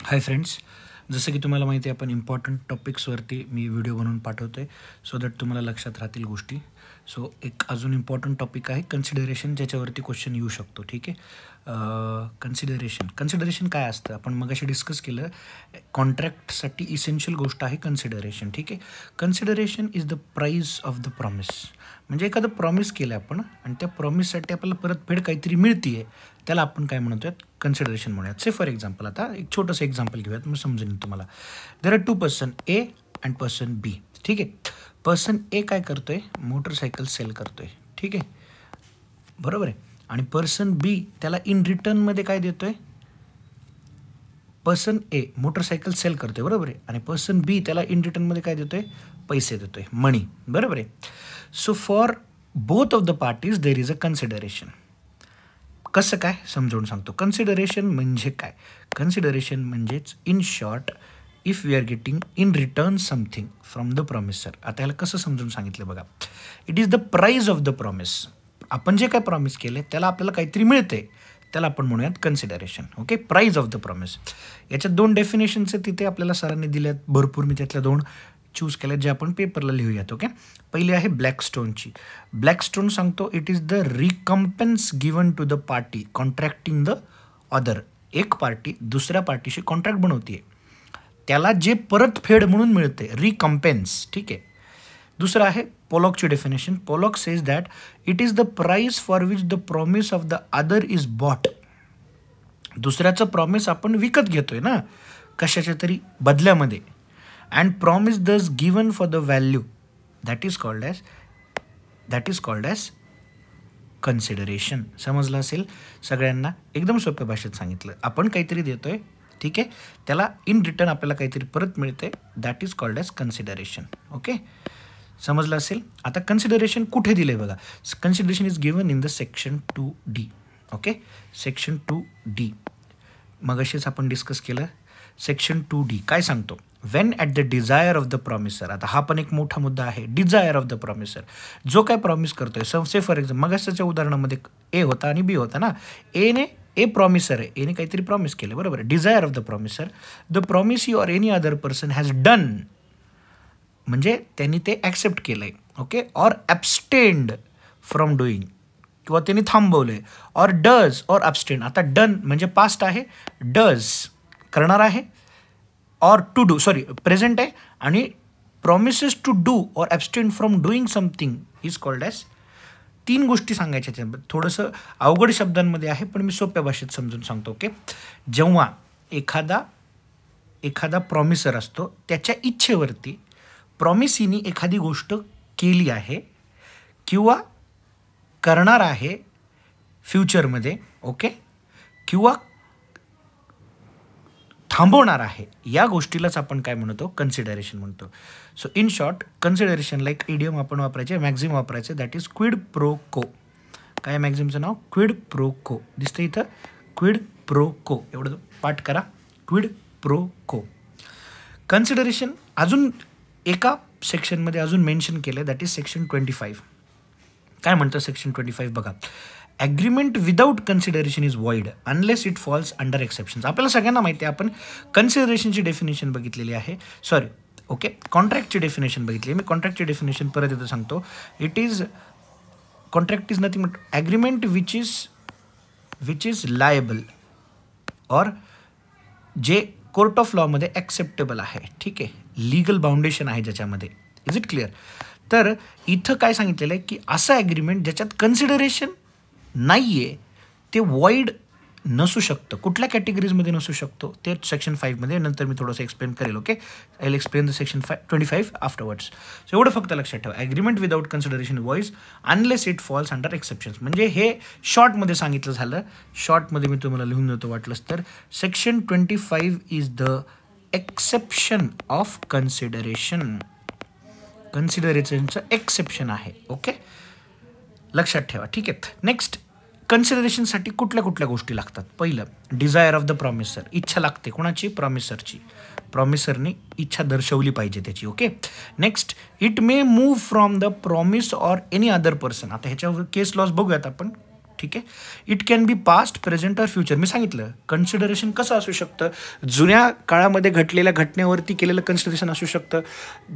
Hi friends, जसं की तुम्हाला माहिती आहे आपण इम्पॉर्टंट टॉपिक्सवरती मी व्हिडिओ बनवून पाठवतो आहे सो दॅट तुम्हाला लक्षात राहतील गोष्टी. सो एक अजून इम्पॉर्टंट टॉपिक आहे कन्सिडरेशन, ज्याच्यावरती क्वेश्चन येऊ शकतो. ठीक आहे. कन्सिडरेशन काय असतं आपण मगाशी डिस्कस केलं. कॉन्ट्रॅक्टसाठी इसेन्शियल गोष्ट आहे कन्सिडरेशन. ठीक आहे. Consideration is the price of the promise. म्हणजे एखादं प्रॉमिस केलं आपण आणि त्या प्रॉमिससाठी आपल्याला परतफेड काहीतरी मिळते आहे, त्याला आपण काय म्हणतोय कन्सिडरेशन म्हणूयात. से फॉर एक्झाम्पल, आता एक छोटंसं एक्झाम्पल घेऊयात, मी समजून येईल तुम्हाला. There are two person A and person B. ठीक आहे. पर्सन ए काय करतोय, मोटरसायकल सेल करतोय. ठीक आहे, बरोबर आहे. आणि पर्सन बी त्याला इन रिटर्नमध्ये काय देतोय, पर्सन ए मोटरसायकल सेल करतोय, बरोबर आहे. आणि पर्सन बी त्याला इन रिटर्नमध्ये काय देतोय, पैसे देतोय, मनी, बरोबर आहे. So for both of the parties there is a consideration. कसं काय समजावून सांगतो. कन्सिडरेशन म्हणजे काय, कन्सिडरेशन म्हणजेच in short if we are getting in return something from the promisor. आता याला कसं समजून सांगितलं बघा. It is the price of the promise. आपण जे काय प्रॉमिस केले त्याला आपल्याला काहीतरी मिळते, त्याला आपण म्हणूयात consideration. Okay, price of the promise. याच्यात दोन डेफिनेशन्स तिथे आपल्याला सरांनी दिल्यात भरपूर. मी त्यातल्या दोन चूज केल्यात जे आपण पेपरला लिहूयात. ओके, पहिली आहे ब्लॅकस्टोनची. ब्लॅकस्टोन सांगतो it is the recompense given to the party contracting the other. एक पार्टी दुसऱ्या पार्टीशी कॉन्ट्रॅक्ट बनवते, त्याला जे परतफेड म्हणून मिळते, रिकम्पेन्स. ठीक आहे. दुसरं आहे पोलॉकची definition. Pollock says that it is the price for which the promise of the other is bought. दुसऱ्याचं प्रॉमिस आपण विकत घेतोय ना कशाच्या तरी बदल्यामध्ये. And promise thus given for the value that is called as consideration. समजलं असेल सगळ्यांना, एकदम सोप्या भाषेत सांगितलं. आपण काहीतरी देतोय, ठीक आहे, त्याला इन रिटर्न आपल्याला काहीतरी परत मिळते, that is called as consideration. Okay, समजलं असेल. आता कन्सिडरेशन कुठे दिले बघा. Consideration is given in the section 2D. Okay, section 2D मग असेच आपण डिस्कस केलं. सेक्शन 2D काय सांगतो, when at the desire of the promisor. आता हा पण एक मोठा मुद्दा आहे, डिझायर ऑफ द प्रॉमिसर. जो काय प्रॉमिस करतोय, से फॉर एक्झाम्पल मगाच्या उदाहरणामध्ये ए होता आणि बी होता ना. ए प्रॉमिसर आहे, एने काहीतरी प्रॉमिस केलं, बरोबर. Desire of the promisor, the promise you or any other person has done, म्हणजे त्यांनी ते ॲक्सेप्ट केलं आहे. Okay, or abstained from doing, किंवा त्यांनी थांबवलं आहे. Or does or abstained. आता डन म्हणजे पास्ट आहे, डज करणार आहे, ऑर टू डू प्रेझेंट आहे. आणि promises to do or abstained from doing something is called as. तीन गोष्टी सांगायच्या, थोडंसं अवघड शब्दांमध्ये आहे पण मी सोप्या भाषेत समजून सांगतो. ओके, जेव्हा एखादा प्रॉमिसर असतो, त्याच्या इच्छेवरती प्रॉमिसीनी एखादी गोष्ट केली आहे किंवा करणार आहे फ्युचरमध्ये, ओके, किंवा थांबवणार आहे, या गोष्टीलाच आपण काय म्हणतो, कन्सिडरेशन म्हणतो. So in short consideration like idiom आपण वापरायचे, मॅक्झिम वापरायचे, दॅट इज क्विड प्रो को. काय मॅक्झिमचं नाव, क्विड प्रो को. दिसतं इथं, क्विड प्रो को. एवढं पाठ करा, क्विड प्रो को. कन्सिडरेशन अजून एका सेक्शनमध्ये अजून मेन्शन केलं आहे, दॅट इज सेक्शन 25. काय म्हणतं सेक्शन 25 बघा. Agreement without consideration is void unless it falls under exceptions. आपल्याला सगळ्यांना माहिती आहे, आपण कन्सिडरेशनची डेफिनेशन बघितलेली आहे. ओके, कॉन्ट्रॅक्टची डेफिनेशन बघितली आहे. मी कॉन्ट्रॅक्टची डेफिनेशन परत येतं सांगतो. Contract is nothing but agreement which is liable और जे कोर्ट ऑफ लॉमध्ये ॲक्सेप्टेबल आहे. ठीक आहे, लीगल बाउंडेशन आहे ज्याच्यामध्ये. Is it clear. तर इथं काय सांगितलेलं आहे की असं ॲग्रीमेंट ज्याच्यात कन्सिडरेशन नाही आहे ते वॉइड नसू शकतं. कुठल्या कॅटेगरीजमध्ये नसू शकतो ते सेक्शन 5मध्ये नंतर मी थोडंसं एक्सप्लेन करेल. Okay, I will explain the section 25 afterwards. So एवढं फक्त लक्षात ठेवा, agreement without consideration void unless it falls under exceptions. म्हणजे हे शॉर्टमध्ये सांगितलं झालं. शॉर्टमध्ये मी तुम्हाला लिहून देतो वाटलंच तर. Section 25 is the exception of consideration. कन्सिडरेशनचं एक्सेप्शन आहे. ओके, लक्षात ठेवा. ठीक आहे. नेक्स्ट, कन्सिडरेशनसाठी कुठल्या कुठल्या गोष्टी लागतात. पहिलं, डिझायर ऑफ द प्रॉमिसर. इच्छा लागते कोणाची, प्रॉमिसरची. प्रॉमिसरनी इच्छा दर्शवली पाहिजे त्याची. Okay. Next, it may move from the promise or any other person. आता ह्याच्यावर केस लॉज बघूयात आपण. ठीक आहे. It can be past, present और फ्युचर. मी सांगितलं कन्सिडरेशन कसं असू शकतं, जुन्या काळामध्ये घडलेल्या घटनेवरती केलेलं कन्सिडरेशन असू शकतं,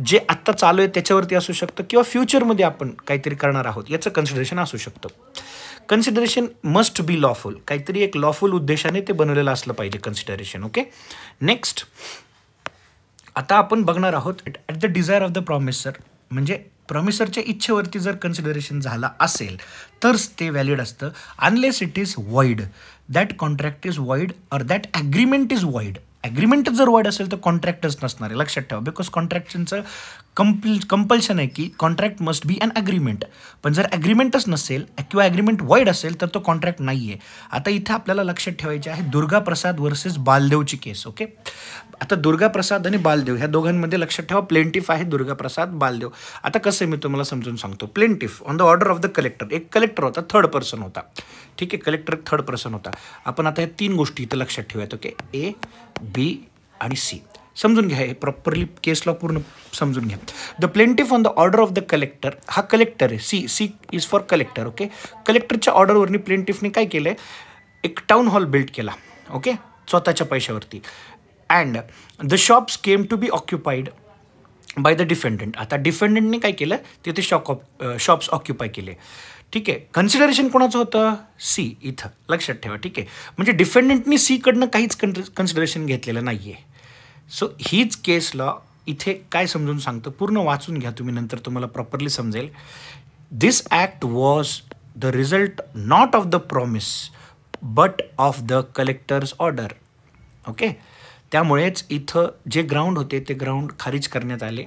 जे आत्ता चालू आहे त्याच्यावरती असू शकतं, किंवा फ्युचरमध्ये आपण काहीतरी करणार आहोत याचं कन्सिडरेशन असू शकतं. कन्सिडरेशन मस्ट बी लॉफुल, काहीतरी एक लॉफुल उद्देशाने ते बनवलेलं असलं पाहिजे कन्सिडरेशन. ओके. नेक्स्ट आता आपण बघणार आहोत at the desire of the promisor, म्हणजे प्रॉमिसरच्या इच्छेवरती जर कन्सिडरेशन झाला असेल तरच ते व्हॅलिड असतं. Unless it is void, that contract is void और दॅट ॲग्रीमेंट इज वॉइड. ॲग्रीमेंटच जर वॉइड असेल तर कॉन्ट्रॅक्टच नसणार आहे, लक्षात ठेवा. बिकॉज कॉन्ट्रॅक्शनचं कंपल्शन आहे की contract must be an agreement. पण जर ॲग्रीमेंटच नसेल किंवा ॲग्रीमेंट वॉइड असेल तर तो कॉन्ट्रॅक्ट नाही आहे. आता इथं आपल्याला लक्षात ठेवायचे आहे दुर्गा प्रसाद वर्सेस बालदेवची केस. ओके. आता दुर्गा प्रसाद आणि बालदेव ह्या दोघांमध्ये लक्षात ठेवा प्लेंटिफ आहे दुर्गा प्रसाद बालदेव. आता कसं आहे मी तुम्हाला समजून सांगतो. Plaintiff on the order of the collector, एक कलेक्टर होता, थर्ड पर्सन होता. ठीक आहे, कलेक्टर थर्ड पर्सन होता. आपण आता ह्या 3 गोष्टी इथं लक्षात ठेवूयात. ओके, ए, बी आणि सी. समजून घ्या हे प्रॉपरली, केस लॉ पूर्ण समजून घ्या. The plaintiff on the order of the collector, हा कलेक्टर आहे, C is for collector. Okay. कलेक्टरच्या ऑर्डरवरनी प्लेंटिफने काय केलं, एक टाऊन हॉल बिल्ड केला. ओके, स्वतःच्या पैशावरती. And the shops came to be occupied by the defendant. आता डिफेंडंटने काय केलं, तिथे शॉप्स ऑक्युपाय केले. ठीक आहे. कन्सिडरेशन कोणाचं होतं, सी, इथं लक्षात ठेवा. ठीक आहे, म्हणजे डिफेंडंटनी सीकडनं काहीच कन्सिडरेशन घेतलेलं नाही आहे. सो हीच केस लॉ इथे काय समजून सांगतं, पूर्ण वाचून घ्या तुम्ही, नंतर तुम्हाला प्रॉपरली समजेल. This act was the result not of the promise but of the collector's order. Okay. त्यामुळेच इथं जे ग्राउंड होते ते ग्राउंड खारिज करण्यात आले.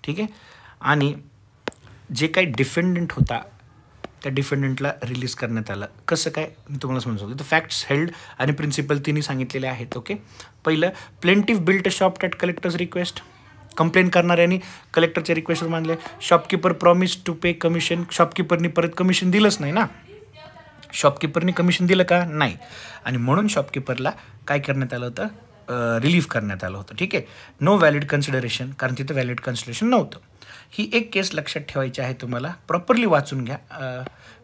ठीक आहे. आणि जे काही डिफेंडंट होता त्या डिफेंडंटला रिलीज करण्यात आलं. कसं काय मी तुम्हाला समजवतो. तर फॅक्ट्स हेल्ड आणि प्रिन्सिपल तिन्ही सांगितलेले आहेत. ओके. पहिलं, plaintiff built a shop at collector's request. Complaint करणाऱ्यांनी कलेक्टरच्या रिक्वेस्टवर मानले. Shopkeeper promise to pay commission. शॉपकीपरनी परत कमिशन दिलंच नाही ना. शॉपकीपरनी कमिशन दिलं का, नाही. आणि म्हणून शॉपकीपरला काय करण्यात आलं होतं, रिलीफ करण्यात आलं होतं. ठीक आहे. नो व्हॅलिड कन्सिडरेशन, कारण तिथं व्हॅलिड कन्सिडरेशन नव्हतं. ही एक केस लक्षात ठेवायची आहे तुम्हाला, प्रॉपरली वाचून घ्या.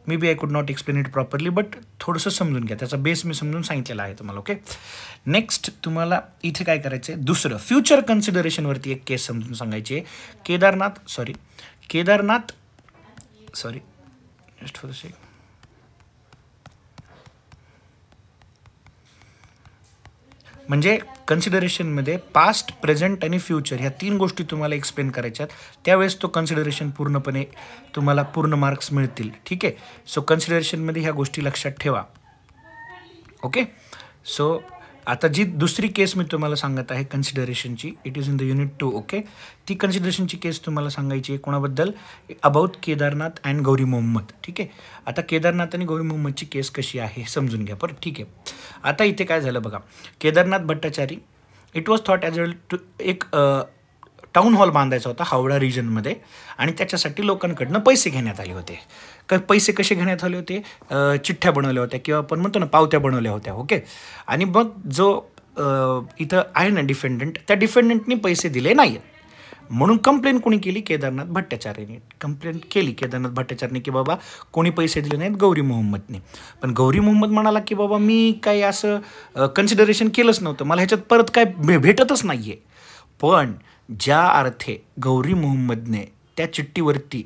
Maybe I could not explain it properly, but थोडंसं समजून घ्या, त्याचा बेस मी समजून सांगितलेला आहे तुम्हाला. ओके. नेक्स्ट तुम्हाला इथे काय करायचं आहे, दुसरं फ्युचर कन्सिडरेशनवरती एक केस समजून सांगायची आहे. Kedarnath just for the sake, म्हणजे कन्सिडरेशनमध्ये पास्ट, प्रेझेंट आणि फ्युचर ह्या 3 गोष्टी तुम्हाला एक्सप्लेन करायच्यात. त्यावेळेस तो कन्सिडरेशन पूर्णपणे तुम्हाला पूर्ण मार्क्स मिळतील. ठीक आहे. सो कन्सिडरेशनमध्ये ह्या गोष्टी लक्षात ठेवा. ओके. सो आता जी दुसरी केस मी तुम्हाला सांगत आहे कन्सिडरेशनची, it is in the unit 2. Okay. ती कन्सिडरेशनची केस तुम्हाला सांगायची आहे कोणाबद्दल, अबाउट केदारनाथ अँड गौरी मोहम्मद. ठीक आहे. आता केदारनाथ आणि गौरी मोहम्मदची केस कशी आहे हे समजून घ्या. बरं, ठीक आहे. आता इथे काय झालं बघा, Kedarnath Bhattacharji, it was thought as to एक टाऊन हॉल बांधायचा होता हावडा रिजनमध्ये, आणि त्याच्यासाठी लोकांकडनं पैसे घेण्यात आले होते. पैसे कसे घेण्यात आले होते, चिठ्ठ्या बनवल्या होत्या किंवा आपण म्हणतो ना पावत्या बनवल्या होत्या. ओके. आणि मग जो इथं आहे ना डिफेंडंट, त्या डिफेंडंटनी पैसे दिले नाही, म्हणून कंप्लेंट कोणी केली, केदारनाथ भट्टाचार्यने कंप्लेंट केली. केदारनाथ भट्टाचार्यने की बाबा कोणी पैसे दिले नाहीत, गौरी मोहम्मदने. पण गौरी मोहम्मद म्हणाला की बाबा मी काही असं कन्सिडरेशन केलंच नव्हतं, मला ह्याच्यात परत काय भेटतच नाही आहे. पण ज्या अर्थे गौरी मोहम्मदने त्या चिठ्ठीवरती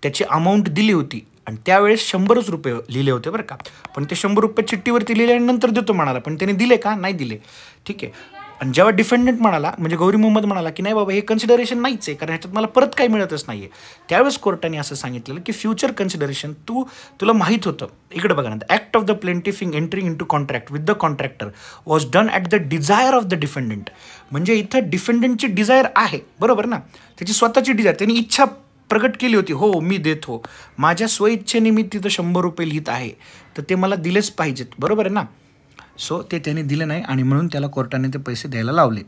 त्याची अमाऊंट दिली होती, आणि त्यावेळेस 100 रुपये लिहिले होते बरं का, पण ते 100 रुपये चिठ्ठीवरती लिहिले आणि नंतर देतो म्हणाला, पण त्याने दिले का, नाही दिले. ठीक आहे. आणि जेव्हा डिफेंडंट म्हणाला, म्हणजे गौरी मोहम्मद म्हणाला की नाही बाबा हे कन्सिडरेशन नाहीच आहे, कारण ह्याच्यात मला परत काही मिळतच नाही आहे, त्यावेळेस कोर्टाने असं सांगितलेलं की फ्युचर कन्सिडरेशन तुला माहीत होतं. इकडे बघा ना, the act of the plaintiff entering in to contract with the contractor was done at the desire of the defendant. म्हणजे इथं डिफेंडंटची डिझायर आहे, बरोबर ना, त्याची स्वतःची डिझायर, त्यांनी इच्छा प्रगट केली होती, हो मी देतो, माझ्या स्वइच्छेने मी तिथं 100 रुपये लिहित आहे, तर ते मला दिलेच पाहिजेत, बरोबर आहे ना. सो ते त्याने दिले नाही, आणि म्हणून त्याला कोर्टाने ते पैसे द्यायला लावले.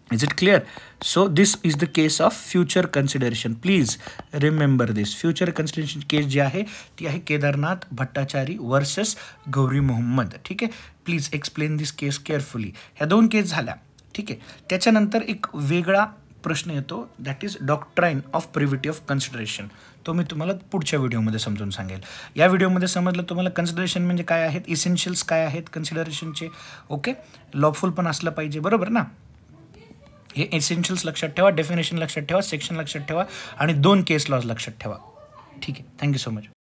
Is it clear? So this is the case of future consideration. Please remember this. Future consideration case जी आहे ती आहे केदारनाथ भट्टाचारी वर्सेस गौरी मोहम्मद. ठीक आहे. Please explain this case carefully. ह्या 2 केस झाल्या. ठीक आहे. त्याच्यानंतर एक वेगळा प्रश्न येतो, that is doctrine of privity of consideration. तो मी तुम्हाला पुढच्या व्हिडिओमध्ये समजून सांगेल. या व्हिडिओमध्ये समजलं तुम्हाला कन्सिडरेशन म्हणजे काय आहेत, इसेन्शियल्स काय आहेत कन्सिडरेशनचे. ओके, लॉफुल पण असलं पाहिजे, बरोबर ना. हे एसेन्शियल्स लक्षात ठेवा, डेफिनेशन लक्षात ठेवा, सेक्शन लक्षात ठेवा आणि 2 केस लॉज लक्षात ठेवा. ठीक आहे, थँक्यू सो मच.